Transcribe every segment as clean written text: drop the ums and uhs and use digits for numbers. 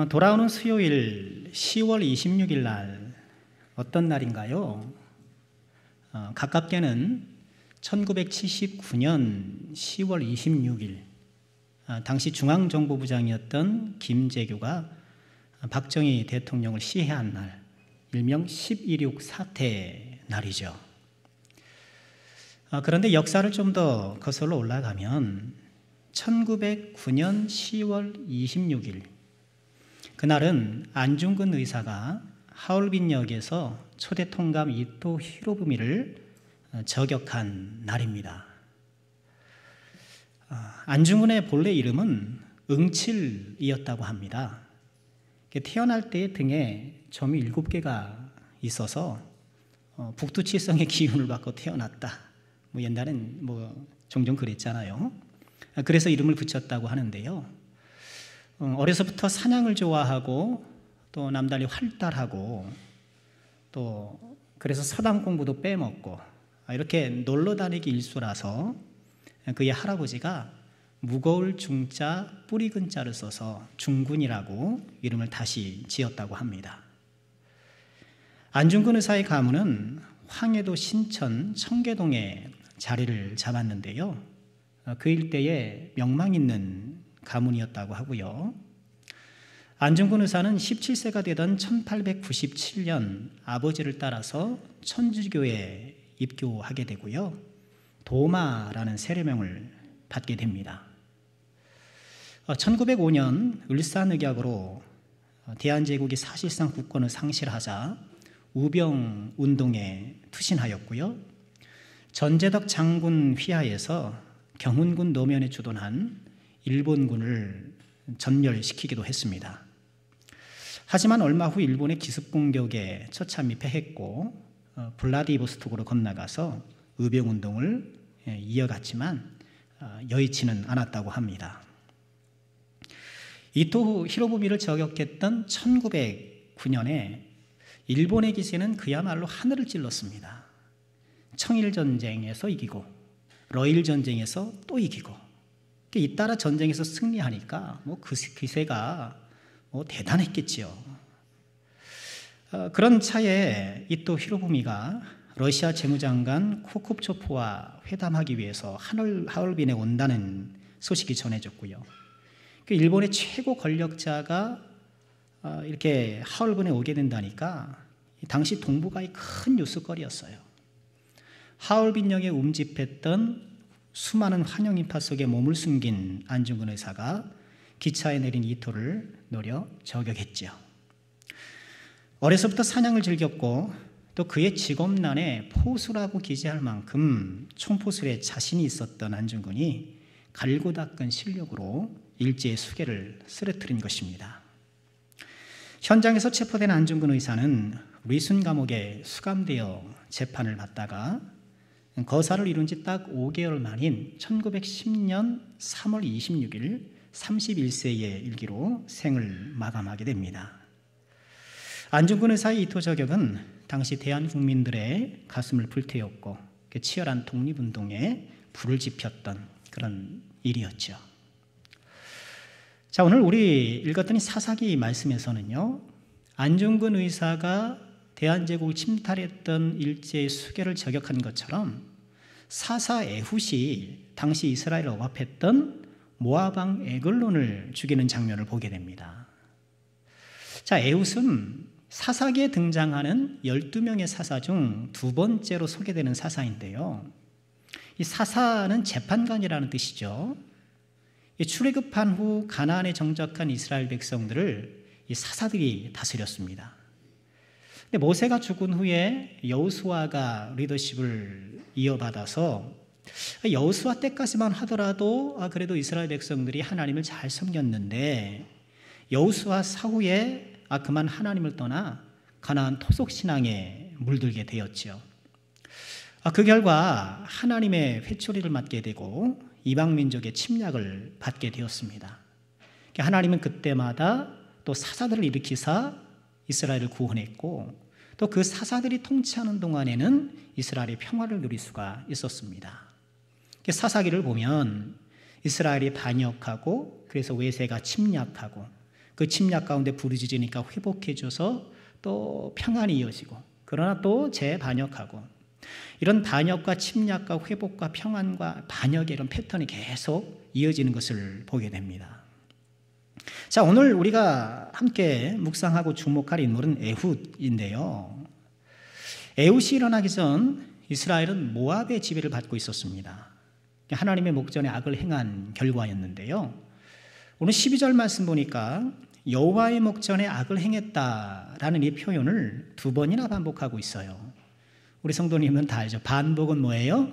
돌아오는 수요일 10월 26일 날 어떤 날인가요? 가깝게는 1979년 10월 26일 당시 중앙정보부장이었던 김재규가 박정희 대통령을 시해한 날, 일명 10.16 사태 날이죠. 그런데 역사를 좀 더 거슬러 올라가면 1909년 10월 26일 그날은 안중근 의사가 하얼빈역에서 초대 통감 이토 히로부미를 저격한 날입니다. 안중근의 본래 이름은 응칠이었다고 합니다. 태어날 때 등에 점이 7개가 있어서 북두칠성의 기운을 받고 태어났다. 옛날엔 종종 그랬잖아요. 그래서 이름을 붙였다고 하는데요. 어려서부터 사냥을 좋아하고 또 남달리 활달하고 또 그래서 서당 공부도 빼먹고 이렇게 놀러 다니기 일수라서 그의 할아버지가 무거울 중자 뿌리 근자를 써서 중군이라고 이름을 다시 지었다고 합니다. 안중근 의사의 가문은 황해도 신천 청계동에 자리를 잡았는데요. 그 일대에 명망 있는 가문이었다고 하고요. 안중근 의사는 17세가 되던 1897년 아버지를 따라서 천주교에 입교하게 되고요. 도마라는 세례명을 받게 됩니다. 1905년 을사늑약으로 대한제국이 사실상 국권을 상실하자 우병운동에 투신하였고요. 전재덕 장군 휘하에서 경운군 노면에 주둔한 일본군을 전멸시키기도 했습니다. 하지만 얼마 후 일본의 기습공격에 처참히 패했고 블라디보스톡으로 건너가서 의병운동을 이어갔지만 여의치는 않았다고 합니다. 이토 히로부미를 저격했던 1909년에 일본의 기세는 그야말로 하늘을 찔렀습니다. 청일전쟁에서 이기고 러일전쟁에서 또 이기고 잇따라 전쟁에서 승리하니까 그 기세가 대단했겠지요. 그런 차에 이토 히로부미가 러시아 재무장관 코쿰초프와 회담하기 위해서 하얼빈에 온다는 소식이 전해졌고요. 일본의 최고 권력자가 이렇게 하얼빈에 오게 된다니까 당시 동북아의 큰 뉴스거리였어요. 하얼빈역에 움집했던 수많은 환영 인파 속에 몸을 숨긴 안중근 의사가 기차에 내린 이토를 노려 저격했죠. 어려서부터 사냥을 즐겼고 또 그의 직업란에 포수라고 기재할 만큼 총포술에 자신이 있었던 안중근이 갈고 닦은 실력으로 일제의 수계를 쓰러뜨린 것입니다. 현장에서 체포된 안중근 의사는 리순 감옥에 수감되어 재판을 받다가 거사를 이룬 지 딱 5개월 만인 1910년 3월 26일 31세의 일기로 생을 마감하게 됩니다. 안중근 의사의 이토 저격은 당시 대한국민들의 가슴을 불태웠고 치열한 독립운동에 불을 지폈던 그런 일이었죠. 자, 오늘 우리 읽었던 이 사사기 말씀에서는요, 안중근 의사가 대한제국을 침탈했던 일제의 수계를 저격한 것처럼 사사 에훗이 당시 이스라엘을 억압했던 모압왕 에글론을 죽이는 장면을 보게 됩니다. 자, 에훗은 사사기에 등장하는 12명의 사사 중 두 번째로 소개되는 사사인데요. 이 사사는 재판관이라는 뜻이죠. 출애굽한 후 가나안에 정착한 이스라엘 백성들을 이 사사들이 다스렸습니다. 근데 모세가 죽은 후에 여호수아가 리더십을 이어받아서 여호수아 때까지만 하더라도 그래도 이스라엘 백성들이 하나님을 잘 섬겼는데 여호수아 사후에 그만 하나님을 떠나 가나안 토속 신앙에 물들게 되었지요. 그 결과 하나님의 회초리를 맞게 되고 이방 민족의 침략을 받게 되었습니다. 하나님은 그때마다 또 사사들을 일으키사 이스라엘을 구원했고 또 그 사사들이 통치하는 동안에는 이스라엘의 평화를 누릴 수가 있었습니다. 사사기를 보면 이스라엘이 반역하고 그래서 외세가 침략하고 그 침략 가운데 부르짖으니까 회복해줘서 또 평안이 이어지고, 그러나 또 재반역하고, 이런 반역과 침략과 회복과 평안과 반역의 이런 패턴이 계속 이어지는 것을 보게 됩니다. 자, 오늘 우리가 함께 묵상하고 주목할 인물은 에훗인데요. 에훗이 일어나기 전 이스라엘은 모압의 지배를 받고 있었습니다. 하나님의 목전에 악을 행한 결과였는데요. 오늘 12절 말씀 보니까 여호와의 목전에 악을 행했다라는 이 표현을 2번이나 반복하고 있어요. 우리 성도님은 다 알죠. 반복은 뭐예요?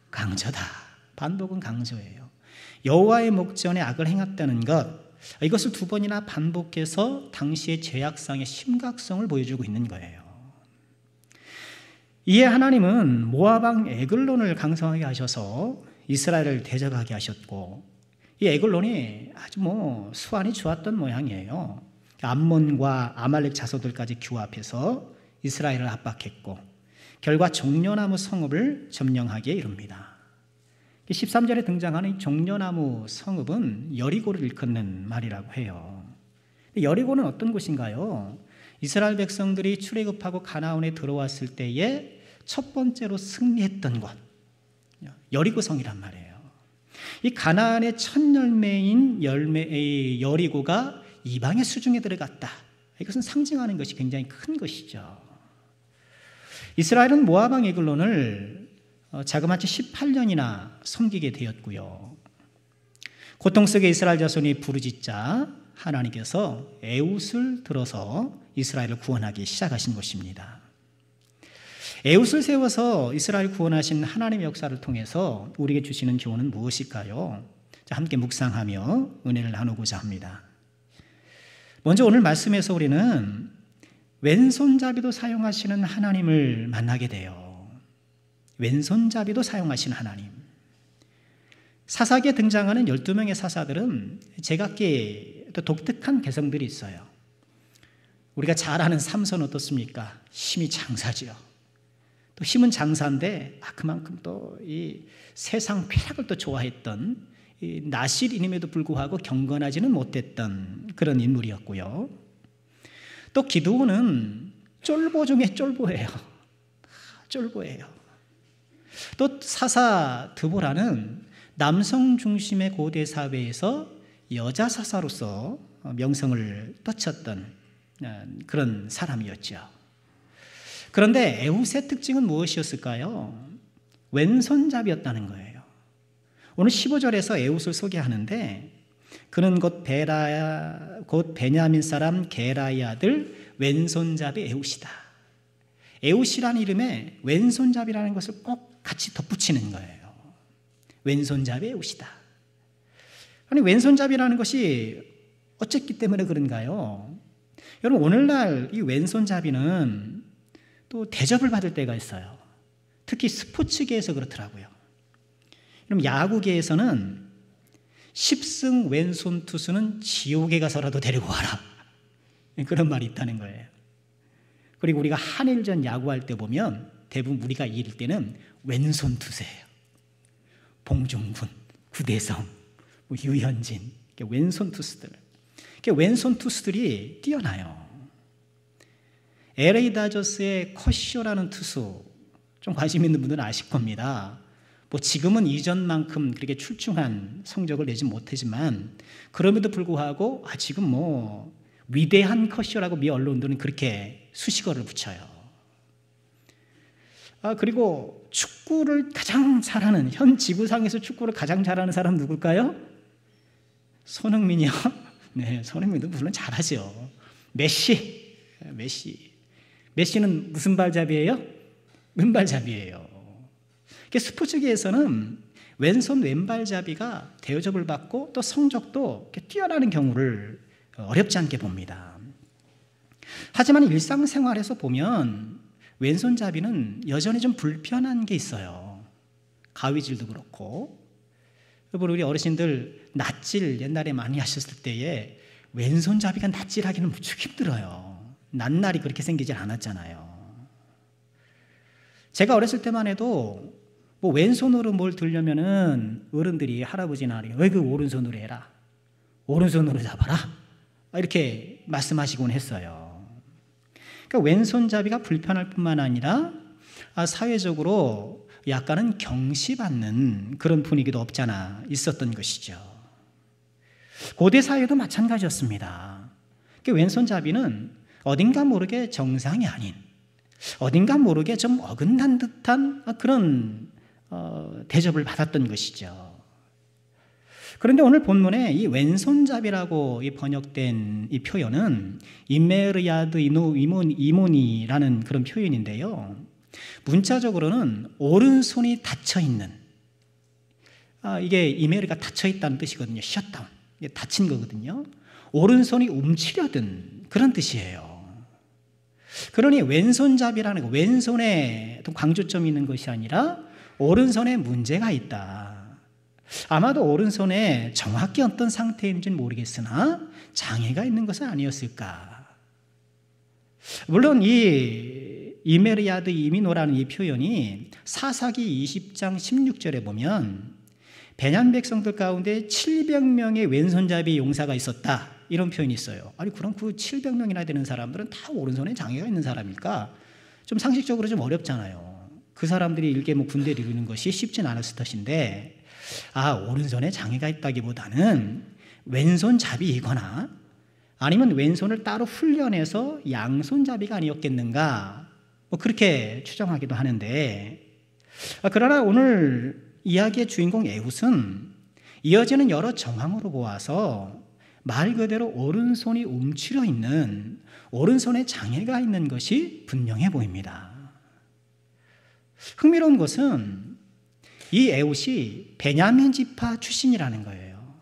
강조다. 반복은 강조예요. 여호와의 목전에 악을 행했다는 것, 이것을 2번이나 반복해서 당시의 죄악상의 심각성을 보여주고 있는 거예요. 이에 하나님은 모압 왕 에글론을 강성하게 하셔서 이스라엘을 대적하게 하셨고, 이 에글론이 아주 수완이 좋았던 모양이에요. 암몬과 아말렉 자손들까지 규합해서 이스라엘을 압박했고, 결과 종려나무 성읍을 점령하기에 이릅니다. 13절에 등장하는 이 종려나무 성읍은 여리고를 일컫는 말이라고 해요. 여리고는 어떤 곳인가요? 이스라엘 백성들이 출애굽하고 가나안에 들어왔을 때에 첫 번째로 승리했던 곳, 여리고성이란 말이에요. 이 가나안의 첫 열매인 여리고가 이방의 수중에 들어갔다. 이것은 상징하는 것이 굉장히 큰 것이죠. 이스라엘은 모압 왕 에글론을 자그마치 18년이나 섬기게 되었고요. 고통 속에 이스라엘 자손이 부르짖자 하나님께서 에훗을 들어서 이스라엘을 구원하기 시작하신 것입니다. 에훗을 세워서 이스라엘 구원하신 하나님의 역사를 통해서 우리에게 주시는 교훈은 무엇일까요? 자, 함께 묵상하며 은혜를 나누고자 합니다. 먼저 오늘 말씀에서 우리는 왼손잡이도 사용하시는 하나님을 만나게 돼요. 왼손잡이도 사용하시는 하나님. 사사기에 등장하는 12명의 사사들은 제각기 또 독특한 개성들이 있어요. 우리가 잘 아는 삼손 어떻습니까? 힘이 장사지요. 또 힘은 장사인데 그만큼 또 이 세상 쾌락을 또 좋아했던 이 나실인임에도 불구하고 경건하지는 못했던 그런 인물이었고요. 또 기드온은 쫄보 중에 쫄보예요. 쫄보예요. 또 사사 드보라는 남성 중심의 고대 사회에서 여자 사사로서 명성을 떨쳤던 그런 사람이었죠. 그런데 에훗의 특징은 무엇이었을까요? 왼손잡이였다는 거예요. 오늘 15절에서 에훗을 소개하는데 그는 곧 베냐민 사람 게라의 아들 왼손잡이 에훗이다. 에훗이라는 이름에 왼손잡이라는 것을 꼭 같이 덧붙이는 거예요. 왼손잡이 에훗이다. 아니, 왼손잡이라는 것이 어쨌기 때문에 그런가요? 여러분, 오늘날 이 왼손잡이는 또 대접을 받을 때가 있어요. 특히 스포츠계에서 그렇더라고요. 그럼 야구계에서는 10승 왼손 투수는 지옥에 가서라도 데리고 와라. 그런 말이 있다는 거예요. 그리고 우리가 한일전 야구할 때 보면 대부분 우리가 이길 때는 왼손 투수예요. 봉종군, 구대성, 유현진, 왼손 투수들. 왼손 투수들이 뛰어나요. LA 다저스의 커쇼라는 투수, 좀 관심 있는 분들은 아실 겁니다. 지금은 이전만큼 그렇게 출중한 성적을 내지 못하지만 그럼에도 불구하고 지금 위대한 커쇼라고 미 언론들은 그렇게 수식어를 붙여요. 그리고 축구를 가장 잘하는, 현 지구상에서 축구를 가장 잘하는 사람 누굴까요? 손흥민이요? 네, 손흥민도 물론 잘하죠. 메시는 무슨 발잡이에요? 왼발잡이에요. 스포츠계에서는 왼손 왼발잡이가 대접을 받고 또 성적도 뛰어나는 경우를 어렵지 않게 봅니다. 하지만 일상생활에서 보면 왼손잡이는 여전히 좀 불편한 게 있어요. 가위질도 그렇고. 여러분, 우리 어르신들 낫질 옛날에 많이 하셨을 때에 왼손잡이가 낫질하기는 무척 힘들어요. 낱날이 그렇게 생기질 않았잖아요. 제가 어렸을 때만 해도 왼손으로 뭘 들려면은 어른들이 할아버지나 왜 그 오른손으로 해라, 오른손으로 잡아라, 이렇게 말씀하시곤 했어요. 그러니까 왼손잡이가 불편할 뿐만 아니라 사회적으로 약간은 경시받는 그런 분위기도 없잖아 있었던 것이죠. 고대 사회도 마찬가지였습니다. 그러니까 왼손잡이는 어딘가 모르게 정상이 아닌, 어딘가 모르게 좀 어긋난 듯한 그런 대접을 받았던 것이죠. 그런데 오늘 본문에 이 왼손잡이라고 번역된 이 표현은 이메르야드 이모니라는 그런 표현인데요. 문자적으로는 오른손이 닫혀있는, 이게 이메르가 닫혀있다는 뜻이거든요. 셧다운, 닫힌 거거든요. 오른손이 움츠려든 그런 뜻이에요. 그러니 왼손잡이라는 거, 왼손에 강조점이 있는 것이 아니라 오른손에 문제가 있다. 아마도 오른손에 정확히 어떤 상태인지는 모르겠으나 장애가 있는 것은 아니었을까. 물론 이 이메르야드 이미노라는 이 표현이 사사기 20장 16절에 보면 베냐민 백성들 가운데 700명의 왼손잡이 용사가 있었다, 이런 표현이 있어요. 아니 그럼 그 700명이나 되는 사람들은 다 오른손에 장애가 있는 사람일까? 좀 상식적으로 좀 어렵잖아요. 그 사람들이 일개 군대를 이루는 것이 쉽진 않았을 것인데, 오른손에 장애가 있다기보다는 왼손잡이이거나 아니면 왼손을 따로 훈련해서 양손잡이가 아니었겠는가, 그렇게 추정하기도 하는데, 그러나 오늘 이야기의 주인공 에훗은 이어지는 여러 정황으로 보아서 말 그대로 오른손이 움츠려 있는, 오른손에 장애가 있는 것이 분명해 보입니다. 흥미로운 것은 이 에훗이 베냐민 지파 출신이라는 거예요.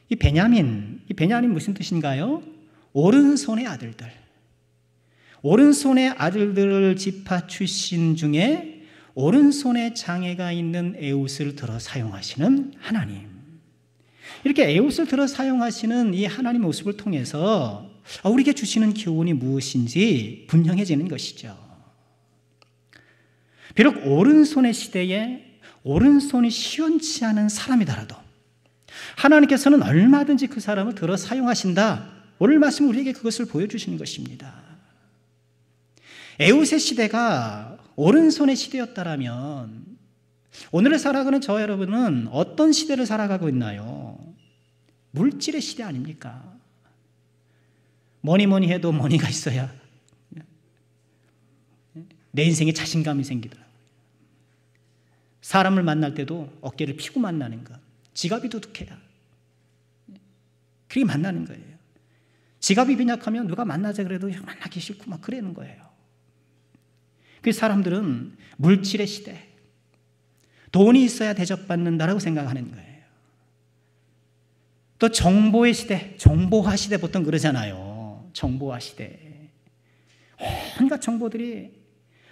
이 베냐민 무슨 뜻인가요? 오른손의 아들들. 오른손의 아들들 지파 출신 중에 오른손에 장애가 있는 에훗을 들어 사용하시는 하나님. 이렇게 에훗을 들어 사용하시는 이 하나님 모습을 통해서 우리에게 주시는 교훈이 무엇인지 분명해지는 것이죠. 비록 오른손의 시대에 오른손이 시원치 않은 사람이더라도 하나님께서는 얼마든지 그 사람을 들어 사용하신다. 오늘 말씀 우리에게 그것을 보여주시는 것입니다. 에훗의 시대가 오른손의 시대였다라면 오늘을 살아가는 저 여러분은 어떤 시대를 살아가고 있나요? 물질의 시대 아닙니까? 뭐니 해도 머니가 있어야 내 인생에 자신감이 생기더라고요. 사람을 만날 때도 어깨를 펴고 만나는 것, 지갑이 두둑해야 그렇게 만나는 거예요. 지갑이 빈약하면 누가 만나자 그래도 만나기 싫고 막 그러는 거예요. 그 사람들은 물질의 시대, 돈이 있어야 대접받는다라고 생각하는 거예요. 또 정보의 시대, 정보화 시대 보통 그러잖아요. 정보화 시대. 온갖 정보들이,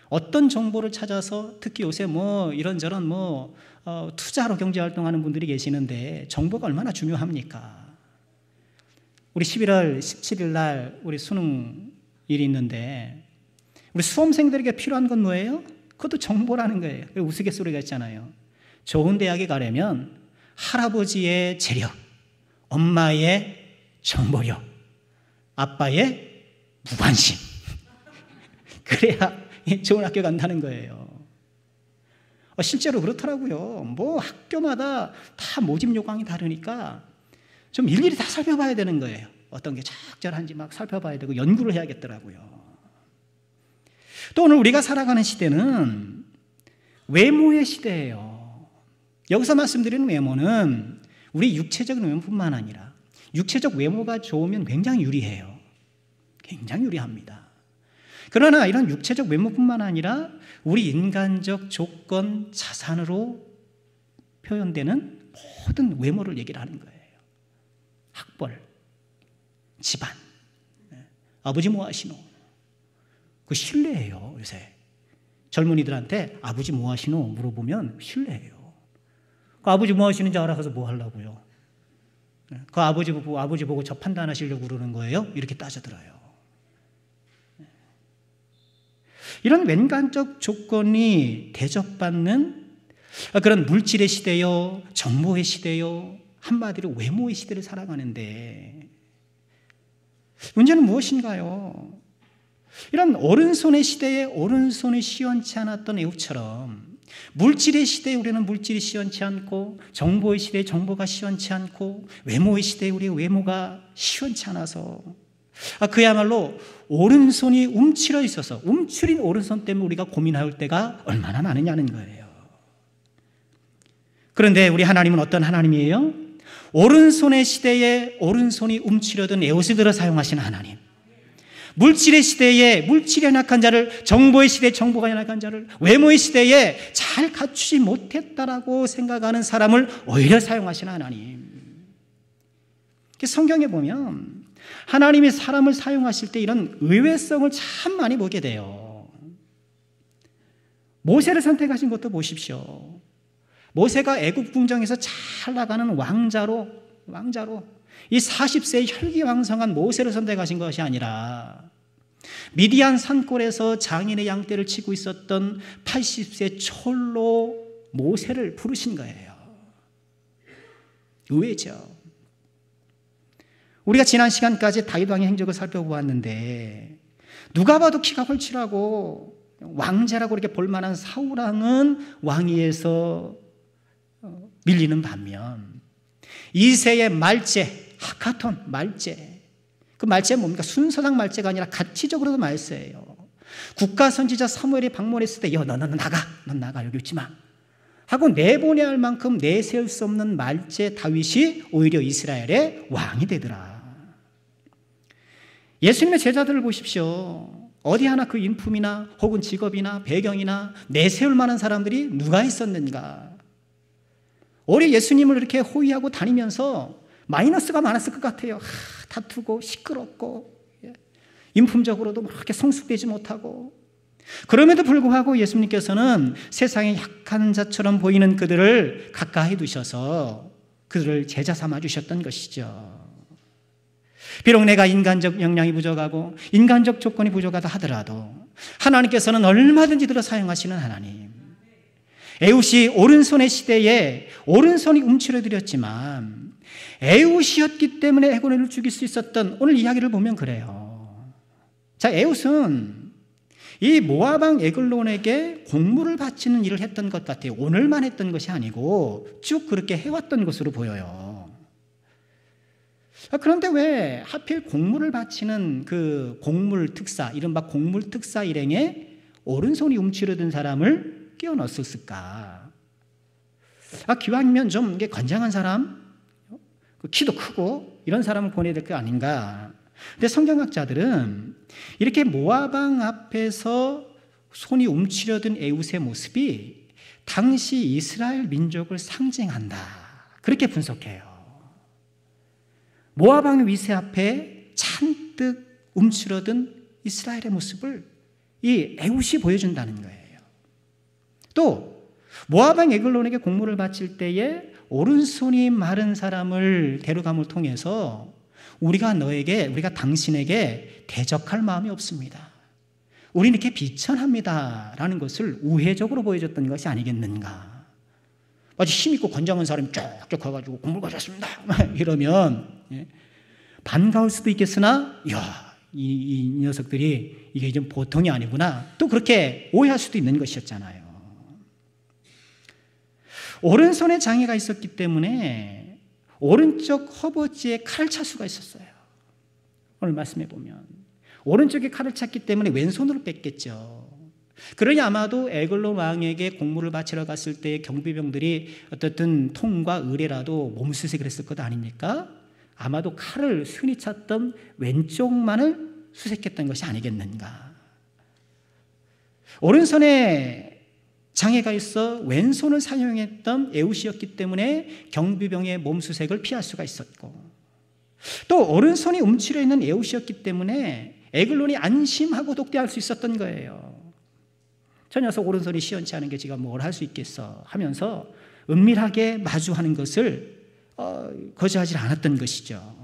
어떤 정보를 찾아서 특히 요새 이런저런 투자로 경제활동하는 분들이 계시는데 정보가 얼마나 중요합니까? 우리 11월 17일 날 우리 수능일이 있는데 우리 수험생들에게 필요한 건 뭐예요? 그것도 정보라는 거예요. 우스갯소리가 있잖아요. 좋은 대학에 가려면 할아버지의 재력, 엄마의 정보력, 아빠의 무관심, 그래야 좋은 학교 간다는 거예요. 실제로 그렇더라고요. 학교마다 다 모집 요강이 다르니까 좀 일일이 다 살펴봐야 되는 거예요. 어떤 게 적절한지 막 살펴봐야 되고 연구를 해야겠더라고요. 또 오늘 우리가 살아가는 시대는 외모의 시대예요. 여기서 말씀드리는 외모는 우리 육체적인 외모뿐만 아니라 육체적 외모가 좋으면 굉장히 유리해요. 굉장히 유리합니다. 그러나 이런 육체적 외모뿐만 아니라 우리 인간적 조건, 자산으로 표현되는 모든 외모를 얘기를 하는 거예요. 학벌, 집안, 아버지 뭐 하시노? 그 신뢰예요. 요새 젊은이들한테 아버지 뭐 하시노? 물어보면 신뢰예요. 그 아버지 뭐 하시는지 알아서 뭐 하려고요? 그 아버지 보고 저 판단하시려고 그러는 거예요? 이렇게 따져들어요. 이런 왼간적 조건이 대접받는 그런 물질의 시대요, 정보의 시대요, 한마디로 외모의 시대를 살아가는데 문제는 무엇인가요? 이런 오른손의 시대에 오른손이 시원치 않았던 애굽처럼 물질의 시대에 우리는 물질이 시원치 않고, 정보의 시대에 정보가 시원치 않고, 외모의 시대에 우리의 외모가 시원치 않아서 그야말로 오른손이 움츠려 있어서 움츠린 오른손 때문에 우리가 고민할 때가 얼마나 많으냐는 거예요. 그런데 우리 하나님은 어떤 하나님이에요? 오른손의 시대에 오른손이 움츠려든 에봇을 들어 사용하시는 하나님. 물질의 시대에 물질이 연약한 자를, 정보의 시대에 정보가 연약한 자를, 외모의 시대에 잘 갖추지 못했다라고 생각하는 사람을 오히려 사용하시는 하나님. 성경에 보면 하나님이 사람을 사용하실 때 이런 의외성을 참 많이 보게 돼요. 모세를 선택하신 것도 보십시오. 모세가 애굽 궁정에서 잘 나가는 왕자로 이 40세의 혈기왕성한 모세를 선택하신 것이 아니라 미디안 산골에서 장인의 양떼를 치고 있었던 80세 촐로 모세를 부르신 거예요. 의외죠. 우리가 지난 시간까지 다윗 왕의 행적을 살펴보았는데 누가 봐도 키가 헐칠하고 왕자라고 이렇게 볼만한 사울 왕은 왕위에서 밀리는 반면 이새의 말제, 하카톤 말제, 그 말제는 뭡니까? 순서상 말제가 아니라 가치적으로도 말세예요. 국가 선지자 사무엘이 방문했을 때 넌 나가 여기 있지 마 하고 내보내야 할 만큼 내세울 수 없는 말제 다윗이 오히려 이스라엘의 왕이 되더라. 예수님의 제자들을 보십시오. 어디 하나 그 인품이나 혹은 직업이나 배경이나 내세울 만한 사람들이 누가 있었는가? 오히려 예수님을 이렇게 호위하고 다니면서 마이너스가 많았을 것 같아요. 다투고 시끄럽고 인품적으로도 그렇게 성숙되지 못하고. 그럼에도 불구하고 예수님께서는 세상에 약한 자처럼 보이는 그들을 가까이 두셔서 그들을 제자 삼아 주셨던 것이죠. 비록 내가 인간적 역량이 부족하고 인간적 조건이 부족하다 하더라도 하나님께서는 얼마든지 들어 사용하시는 하나님. 에훗이 오른손의 시대에 오른손이 움츠려드렸지만 에훗이었기 때문에 에글론을 죽일 수 있었던, 오늘 이야기를 보면 그래요. 자, 에훗은 이 모압 왕 에글론에게 공물을 바치는 일을 했던 것 같아요. 오늘만 했던 것이 아니고 쭉 그렇게 해왔던 것으로 보여요. 그런데 왜 하필 공물을 바치는 그 공물 특사, 이른바 공물 특사 일행에 오른손이 움츠려든 사람을 끼워 넣었을까? 기왕이면 좀 건장한 사람, 키도 크고 이런 사람을 보내야 될 거 아닌가? 근데 성경학자들은 이렇게 모압 왕 앞에서 손이 움츠려든 에훗의 모습이 당시 이스라엘 민족을 상징한다, 그렇게 분석해요. 모압 왕의 위세 앞에 잔뜩 움츠러든 이스라엘의 모습을 이 에훗이 보여준다는 거예요. 또 모압 왕 에글론에게 공물을 바칠 때에 오른손이 마른 사람을 데려감을 통해서 우리가 당신에게 대적할 마음이 없습니다. 우리는 이렇게 비천합니다 라는 것을 우회적으로 보여줬던 것이 아니겠는가. 아주 힘있고 건장한 사람이 쫙쫙 가가지고 공물 가졌습니다 이러면 반가울 수도 있겠으나 이 녀석들이 이게 좀 보통이 아니구나, 또 그렇게 오해할 수도 있는 것이었잖아요. 오른손에 장애가 있었기 때문에 오른쪽 허벅지에 칼을 찰 수가 있었어요. 오늘 말씀해 보면 오른쪽에 칼을 찼기 때문에 왼손으로 뺐겠죠. 그러니 아마도 에글론 왕에게 공물을 바치러 갔을 때 경비병들이 어떻든 통과 의례라도 몸수색을 했을 것 아닙니까? 아마도 칼을 순이 찼던 왼쪽만을 수색했던 것이 아니겠는가. 오른손에 장애가 있어 왼손을 사용했던 에훗이었기 때문에 경비병의 몸수색을 피할 수가 있었고, 또 오른손이 움츠려 있는 에훗이었기 때문에 에글론이 안심하고 독대할 수 있었던 거예요. 저 녀석 오른손이 시원치 않은 게 지가 뭘 할 수 있겠어 하면서 은밀하게 마주하는 것을 거절하지 않았던 것이죠.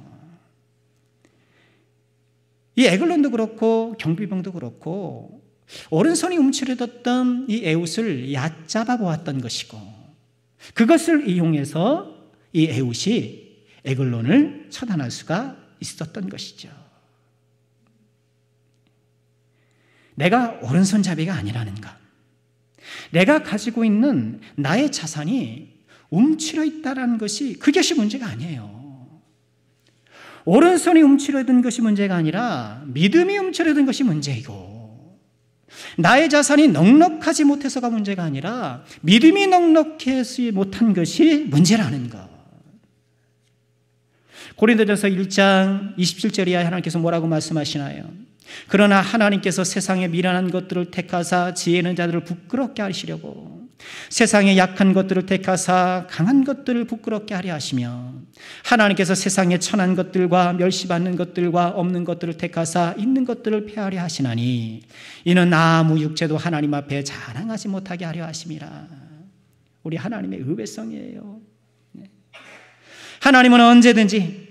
이 에글론도 그렇고 경비병도 그렇고 오른손이 움츠려졌던 이 에훗을 얕잡아 보았던 것이고, 그것을 이용해서 이 에훗이 에글론을 처단할 수가 있었던 것이죠. 내가 오른손잡이가 아니라는가? 내가 가지고 있는 나의 자산이 움츠려 있다는 것이 그것이 문제가 아니에요. 오른손이 움츠려든 것이 문제가 아니라 믿음이 움츠려든 것이 문제이고, 나의 자산이 넉넉하지 못해서가 문제가 아니라 믿음이 넉넉하지 못한 것이 문제라는 것. 고린도전서 1장 27절에 하나님께서 뭐라고 말씀하시나요? 그러나 하나님께서 세상의 미련한 것들을 택하사 지혜 있는 자들을 부끄럽게 하시려고, 세상의 약한 것들을 택하사 강한 것들을 부끄럽게 하려 하시며, 하나님께서 세상의 천한 것들과 멸시받는 것들과 없는 것들을 택하사 있는 것들을 폐하려 하시나니 이는 아무 육체도 하나님 앞에 자랑하지 못하게 하려 하심이라. 우리 하나님의 의외성이에요. 하나님은 언제든지,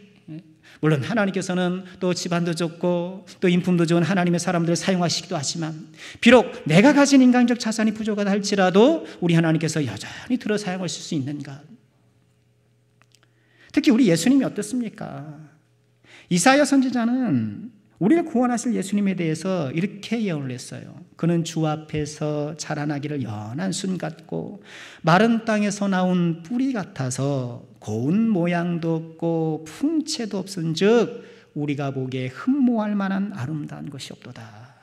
물론 하나님께서는 또 집안도 좋고 또 인품도 좋은 하나님의 사람들을 사용하시기도 하지만, 비록 내가 가진 인간적 자산이 부족하다 할지라도 우리 하나님께서 여전히 들어 사용하실 수 있는가? 특히 우리 예수님이 어떻습니까? 이사야 선지자는 우리를 구원하실 예수님에 대해서 이렇게 예언을 했어요. 그는 주 앞에서 자라나기를 연한 순 같고 마른 땅에서 나온 뿌리 같아서 고운 모양도 없고 풍채도 없은즉 우리가 보기에 흠모할 만한 아름다운 것이 없도다.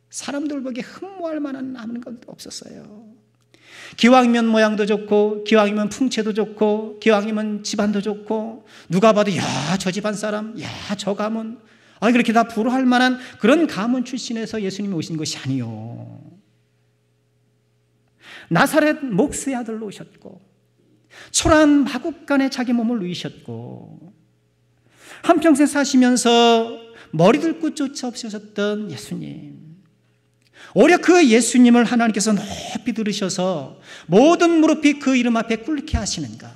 사람들 보기에 흠모할 만한 아무것도 없었어요. 기왕이면 모양도 좋고, 기왕이면 풍채도 좋고, 기왕이면 집안도 좋고, 누가 봐도 야 저 집안 사람, 야 저 가문, 그렇게 다 부러워할 만한 그런 가문 출신에서 예수님이 오신 것이 아니요, 나사렛 목수의 아들로 오셨고 초라한 마국간에 자기 몸을 누이셨고 한평생 사시면서 머리들 끝조차 없으셨던 예수님, 오히려 그 예수님을 하나님께서 높이 들으셔서 모든 무릎이 그 이름 앞에 꿇게 하시는가?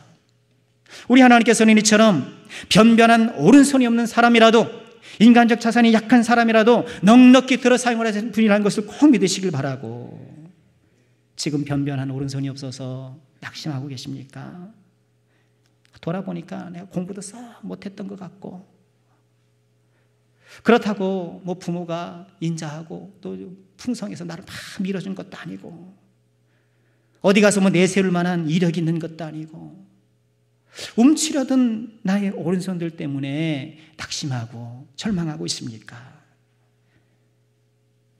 우리 하나님께서는 이처럼 변변한 오른손이 없는 사람이라도, 인간적 자산이 약한 사람이라도 넉넉히 들어 사용을 하시는 분이라는 것을 꼭 믿으시길 바라고, 지금 변변한 오른손이 없어서 낙심하고 계십니까? 돌아보니까 내가 공부도 썩 못했던 것 같고, 그렇다고 뭐 부모가 인자하고 또 풍성해서 나를 막 밀어준 것도 아니고, 어디 가서 뭐 내세울 만한 이력이 있는 것도 아니고, 움츠려든 나의 오른손들 때문에 낙심하고 절망하고 있습니까?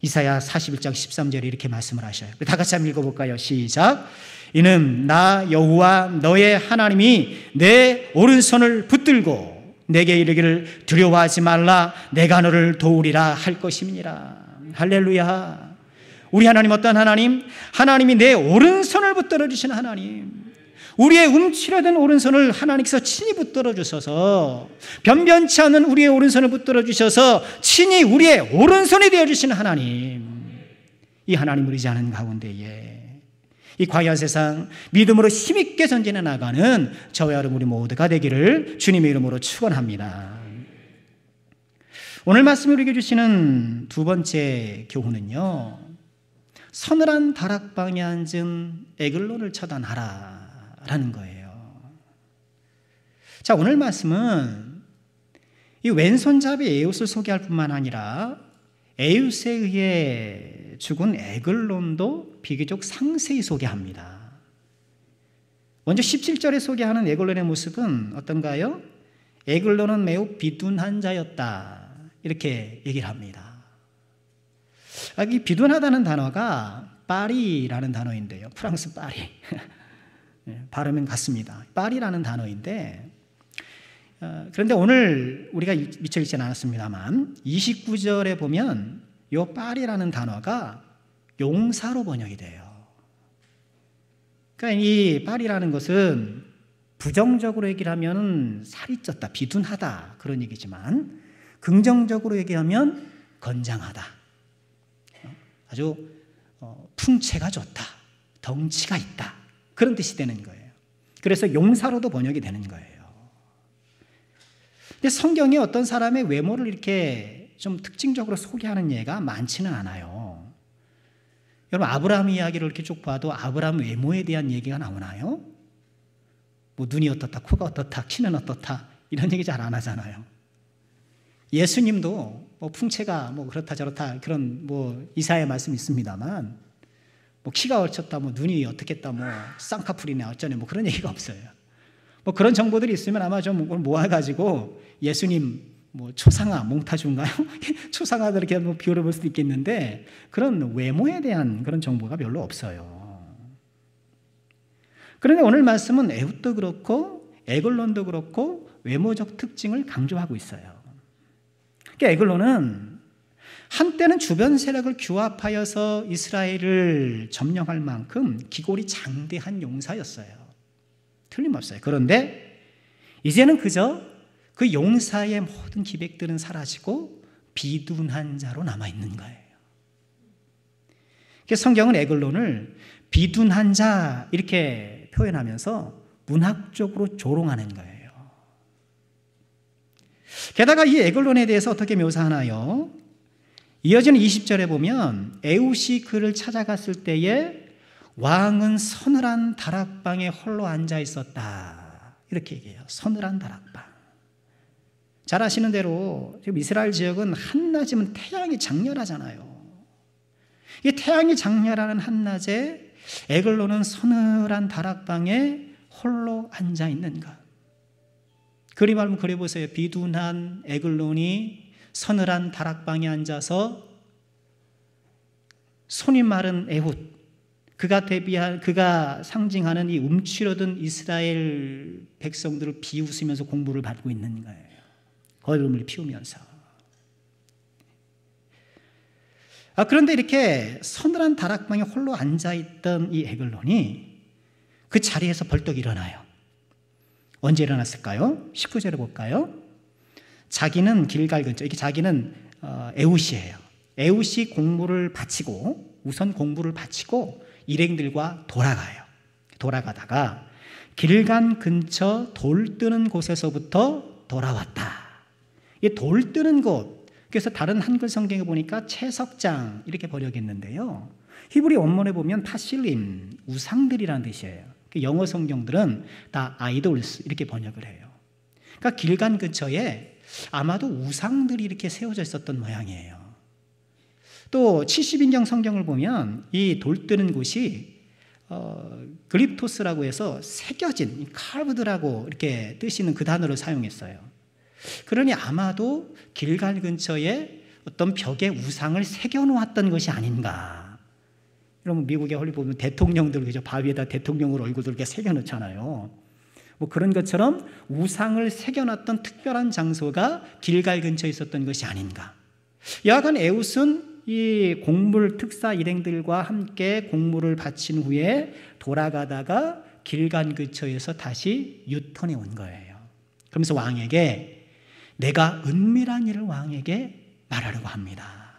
이사야 41장 13절에 이렇게 말씀을 하셔요. 다 같이 한번 읽어볼까요? 시작. 이는 나 여호와 너의 하나님이 내 오른손을 붙들고 내게 이르기를 두려워하지 말라, 내가 너를 도우리라 할 것임이니라. 할렐루야. 우리 하나님 어떤 하나님? 하나님이 내 오른손을 붙들어 주시는 하나님. 우리의 움츠려든 오른손을 하나님께서 친히 붙들어 주셔서, 변변치 않은 우리의 오른손을 붙들어 주셔서 친히 우리의 오른손이 되어 주시는 하나님, 이 하나님을 의지하는 가운데에 이 광야 세상 믿음으로 힘있게 전진해 나가는 저와 여러분 우리 모두가 되기를 주님의 이름으로 축원합니다. 오늘 말씀을 우리에게 주시는 두 번째 교훈은요, 서늘한 다락방에 앉은 에글론을 처단하라 라는 거예요. 자, 오늘 말씀은 이 왼손잡이 에웃을 소개할 뿐만 아니라 에웃에 의해 죽은 에글론도 비교적 상세히 소개합니다. 먼저 17절에 소개하는 에글론의 모습은 어떤가요? 에글론은 매우 비둔한 자였다, 이렇게 얘기를 합니다. 이 비둔하다는 단어가 파리라는 단어인데요, 프랑스 파리 발음은 같습니다. 파리라는 단어인데, 그런데 오늘 우리가 미처 읽지는 않았습니다만 29절에 보면 이 파리라는 단어가 용사로 번역이 돼요. 그러니까 이 파리라는 것은 부정적으로 얘기하면 살이 쪘다, 비둔하다 그런 얘기지만, 긍정적으로 얘기하면 건장하다, 아주 풍채가 좋다, 덩치가 있다, 그런 뜻이 되는 거예요. 그래서 용사로도 번역이 되는 거예요. 근데 성경에 어떤 사람의 외모를 이렇게 좀 특징적으로 소개하는 예가 많지는 않아요. 여러분, 아브라함 이야기를 이렇게 쭉 봐도 아브라함 외모에 대한 얘기가 나오나요? 뭐 눈이 어떻다, 코가 어떻다, 키는 어떻다, 이런 얘기 잘 안 하잖아요. 예수님도 뭐 풍채가 뭐 그렇다 저렇다 그런 뭐 이사야 말씀이 있습니다만 뭐 키가 얼쳤다 뭐 눈이 어떻겠다 뭐 쌍꺼풀이네 어쩌네 뭐 그런 얘기가 없어요. 뭐 그런 정보들이 있으면 아마 좀 모아가지고 예수님 뭐 초상화 몽타주인가요? 초상화들 이렇게 뭐 비교해 볼 수도 있겠는데 그런 외모에 대한 그런 정보가 별로 없어요. 그런데 오늘 말씀은 에훗도 그렇고 에글론도 그렇고 외모적 특징을 강조하고 있어요. 그러니까 에글론은 한때는 주변 세력을 규합하여서 이스라엘을 점령할 만큼 기골이 장대한 용사였어요. 틀림없어요. 그런데 이제는 그저 그 용사의 모든 기백들은 사라지고 비둔한 자로 남아있는 거예요. 성경은 에글론을 비둔한 자 이렇게 표현하면서 문학적으로 조롱하는 거예요. 게다가 이 에글론에 대해서 어떻게 묘사하나요? 이어지는 20절에 보면 에훗이 그를 찾아갔을 때에 왕은 서늘한 다락방에 홀로 앉아 있었다. 이렇게 얘기해요. 서늘한 다락방. 잘 아시는 대로 지금 이스라엘 지역은 한낮이면 태양이 장렬하잖아요. 이 태양이 장렬하는 한낮에 에글론은 서늘한 다락방에 홀로 앉아 있는 것. 그림 한번 그려보세요. 비둔한 에글론이 서늘한 다락방에 앉아서 손이 마른 에훗, 그가 상징하는 이 움츠러든 이스라엘 백성들을 비웃으면서 공부를 받고 있는 거예요. 거름을 피우면서. 그런데 이렇게 서늘한 다락방에 홀로 앉아있던 이 에글론이 그 자리에서 벌떡 일어나요. 언제 일어났을까요? 19절에 볼까요? 자기는 길갈 근처, 이게 자기는 에훗이에요. 에훗이 공물을 바치고 우선 공물을 바치고 일행들과 돌아가요. 돌아가다가 길간 근처 돌 뜨는 곳에서부터 돌아왔다. 이 돌 뜨는 곳, 그래서 다른 한글 성경에 보니까 채석장 이렇게 번역했는데요. 히브리 원문에 보면 파실림, 우상들이라는 뜻이에요. 영어 성경들은 다 아이돌스 이렇게 번역을 해요. 그러니까 길간 근처에 아마도 우상들이 이렇게 세워져 있었던 모양이에요. 또 70인경 성경을 보면 이 돌 뜨는 곳이 그립토스라고 해서 새겨진 칼브드라고 이렇게 뜻이는 그 단어를 사용했어요. 그러니 아마도 길갈 근처에 어떤 벽에 우상을 새겨 놓았던 것이 아닌가. 여러분 미국에 홀리 보면 대통령들 그죠? 바위에다 대통령을 얼굴을 이렇게 새겨 놓잖아요. 뭐 그런 것처럼 우상을 새겨 놨던 특별한 장소가 길갈 근처에 있었던 것이 아닌가. 여하간 에훗은 이 공물 특사 일행들과 함께 공물을 바친 후에 돌아가다가 길간 근처에서 다시 유턴해 온 거예요. 그러면서 왕에게 내가 은밀한 일을 왕에게 말하려고 합니다.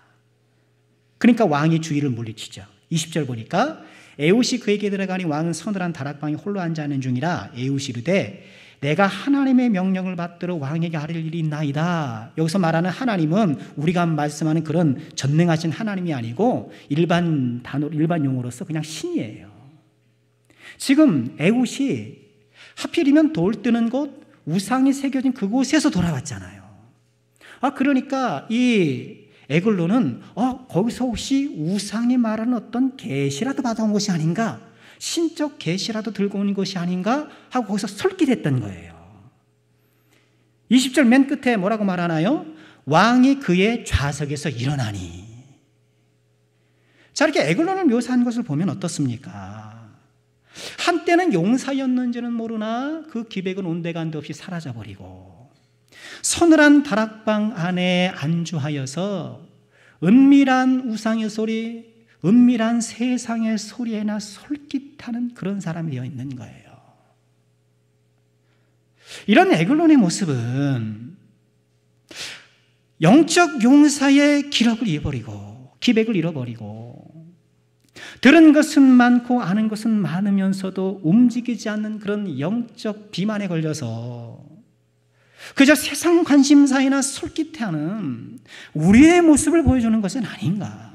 그러니까 왕이 주의를 물리치죠. 20절 보니까 에훗이 그에게 들어가니 왕은 서늘한 다락방에 홀로 앉아 있는 중이라 에훗이 이르되 내가 하나님의 명령을 받들어 왕에게 하릴 일이 있나이다. 여기서 말하는 하나님은 우리가 말씀하는 그런 전능하신 하나님이 아니고 일반 용어로서 그냥 신이에요. 지금 에훗이 하필이면 돌 뜨는 곳, 우상이 새겨진 그곳에서 돌아왔잖아요. 그러니까 이 에글론은 거기서 혹시 우상이 말하는 어떤 계시라도 받아온 것이 아닌가, 신적 계시라도 들고 온 것이 아닌가 하고 거기서 솔깃했던 거예요. 20절 맨 끝에 뭐라고 말하나요? 왕이 그의 좌석에서 일어나니. 자, 이렇게 에글론을 묘사한 것을 보면 어떻습니까? 한때는 용사였는지는 모르나 그 기백은 온데간데 없이 사라져버리고 서늘한 다락방 안에 안주하여서 은밀한 우상의 소리, 은밀한 세상의 소리에나 솔깃하는 그런 사람이 되어 있는 거예요. 이런 에글론의 모습은 영적 용사의 기력을 잃어버리고 기백을 잃어버리고 들은 것은 많고 아는 것은 많으면서도 움직이지 않는 그런 영적 비만에 걸려서 그저 세상 관심사에나 솔깃해하는 우리의 모습을 보여주는 것은 아닌가.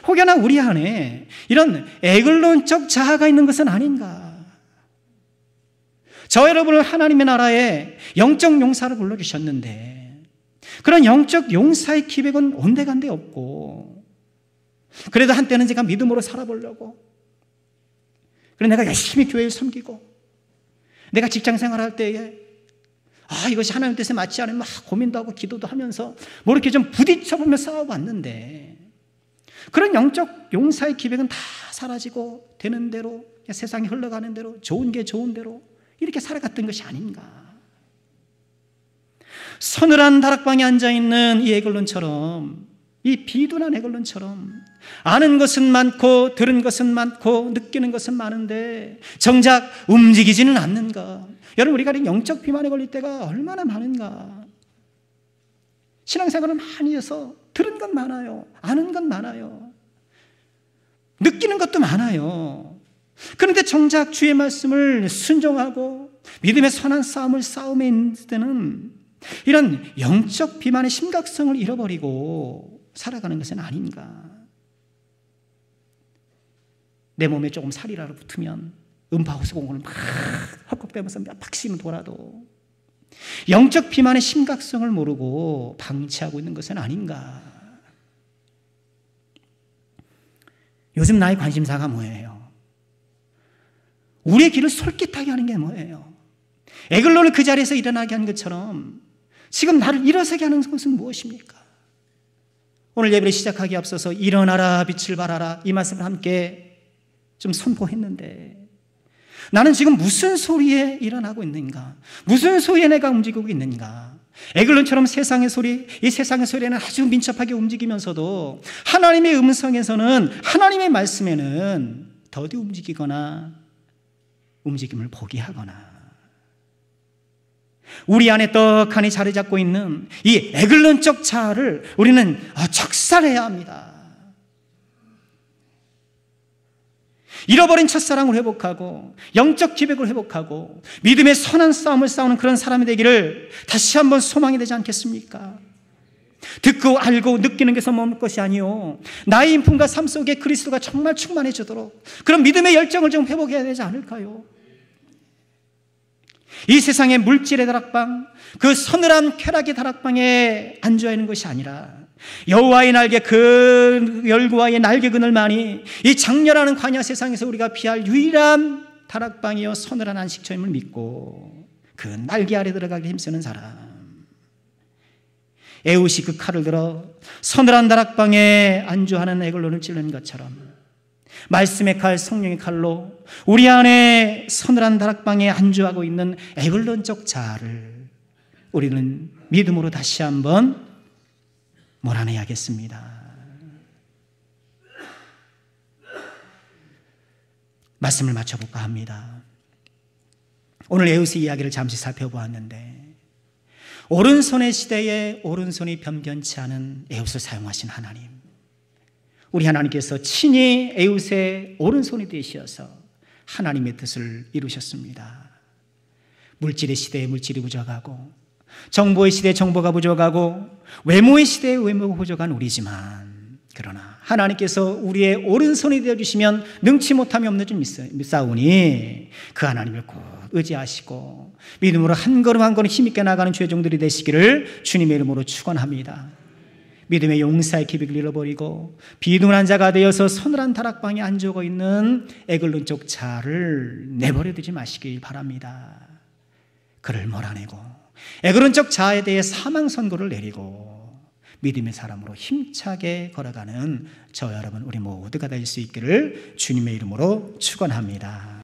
혹여나 우리 안에 이런 에글론적 자아가 있는 것은 아닌가. 저 여러분을 하나님의 나라에 영적 용사로 불러주셨는데 그런 영적 용사의 기백은 온데간데 없고, 그래도 한때는 제가 믿음으로 살아보려고, 그래서 내가 열심히 교회를 섬기고, 내가 직장 생활할 때에 이것이 하나님 뜻에 맞지 않으면 막 고민도 하고 기도도 하면서 뭐 이렇게 좀 부딪혀보며 싸워봤는데, 그런 영적 용사의 기백은 다 사라지고 되는 대로, 세상이 흘러가는 대로, 좋은 게 좋은 대로 이렇게 살아갔던 것이 아닌가. 서늘한 다락방에 앉아있는 이 에글론처럼, 이 비둔한 에글론처럼 아는 것은 많고 들은 것은 많고 느끼는 것은 많은데 정작 움직이지는 않는가. 여러분, 우리가 영적 비만에 걸릴 때가 얼마나 많은가. 신앙생활을 많이 해서 들은 건 많아요, 아는 건 많아요, 느끼는 것도 많아요. 그런데 정작 주의 말씀을 순종하고 믿음의 선한 싸움을 싸움에 있는 때는 이런 영적 비만의 심각성을 잃어버리고 살아가는 것은 아닌가. 내 몸에 조금 살이라도 붙으면 음파호스공을 막 헛곡대면서 몇 바퀴는 돌아도 영적 비만의 심각성을 모르고 방치하고 있는 것은 아닌가. 요즘 나의 관심사가 뭐예요? 우리의 길을 솔깃하게 하는 게 뭐예요? 에글론을 그 자리에서 일어나게 한 것처럼 지금 나를 일어서게 하는 것은 무엇입니까? 오늘 예배를 시작하기에 앞서서 일어나라 빛을 발하라 이 말씀을 함께 좀 선포했는데, 나는 지금 무슨 소리에 일어나고 있는가? 무슨 소리에 내가 움직이고 있는가? 에글론처럼 세상의 소리, 이 세상의 소리는 아주 민첩하게 움직이면서도 하나님의 음성에서는, 하나님의 말씀에는 더디 움직이거나 움직임을 포기하거나, 우리 안에 떡하니 자리 잡고 있는 이 에글론적 자아를 우리는 적살해야 합니다. 잃어버린 첫사랑을 회복하고 영적 기백을 회복하고 믿음의 선한 싸움을 싸우는 그런 사람이 되기를 다시 한번 소망이 되지 않겠습니까? 듣고 알고 느끼는 것에서 머물 것이 아니요, 나의 인품과 삶 속에 그리스도가 정말 충만해지도록 그런 믿음의 열정을 좀 회복해야 되지 않을까요? 이 세상의 물질의 다락방, 그 서늘한 쾌락의 다락방에 앉아 있는 것이 아니라 여호와의 날개, 그 열구와의 날개 그늘만이 이 장렬하는 광야 세상에서 우리가 피할 유일한 다락방이요 서늘한 안식처임을 믿고 그 날개 아래 들어가기 힘쓰는 사람, 에웃이 그 칼을 들어 서늘한 다락방에 안주하는 에글론을 찌르는 것처럼 말씀의 칼, 성령의 칼로 우리 안에 서늘한 다락방에 안주하고 있는 에글론적 자아를 우리는 믿음으로 다시 한번 몰아내야겠습니다. 말씀을 맞춰볼까 합니다. 오늘 에웃의 이야기를 잠시 살펴보았는데, 오른손의 시대에 오른손이 변변치 않은 에웃을 사용하신 하나님, 우리 하나님께서 친히 에웃의 오른손이 되셔서 하나님의 뜻을 이루셨습니다. 물질의 시대에 물질이 부족하고, 정보의 시대에 정보가 부족하고, 외모의 시대에 외모가 부족한 우리지만, 그러나 하나님께서 우리의 오른손이 되어주시면 능치 못함이 없는 줄 믿사오니 그 하나님을 꼭 의지하시고 믿음으로 한 걸음 한 걸음 힘있게 나가는 죄종들이 되시기를 주님의 이름으로 축원합니다. 믿음의 용사의 기백을 잃어버리고 비둔한 자가 되어서 서늘한 다락방에 앉아 있는 에글론적 자아를 내버려두지 마시길 바랍니다. 그를 몰아내고 에글론적 자아에 대해 사망 선고를 내리고 믿음의 사람으로 힘차게 걸어가는 저 여러분 우리 모두가 될 수 있기를 주님의 이름으로 축원합니다.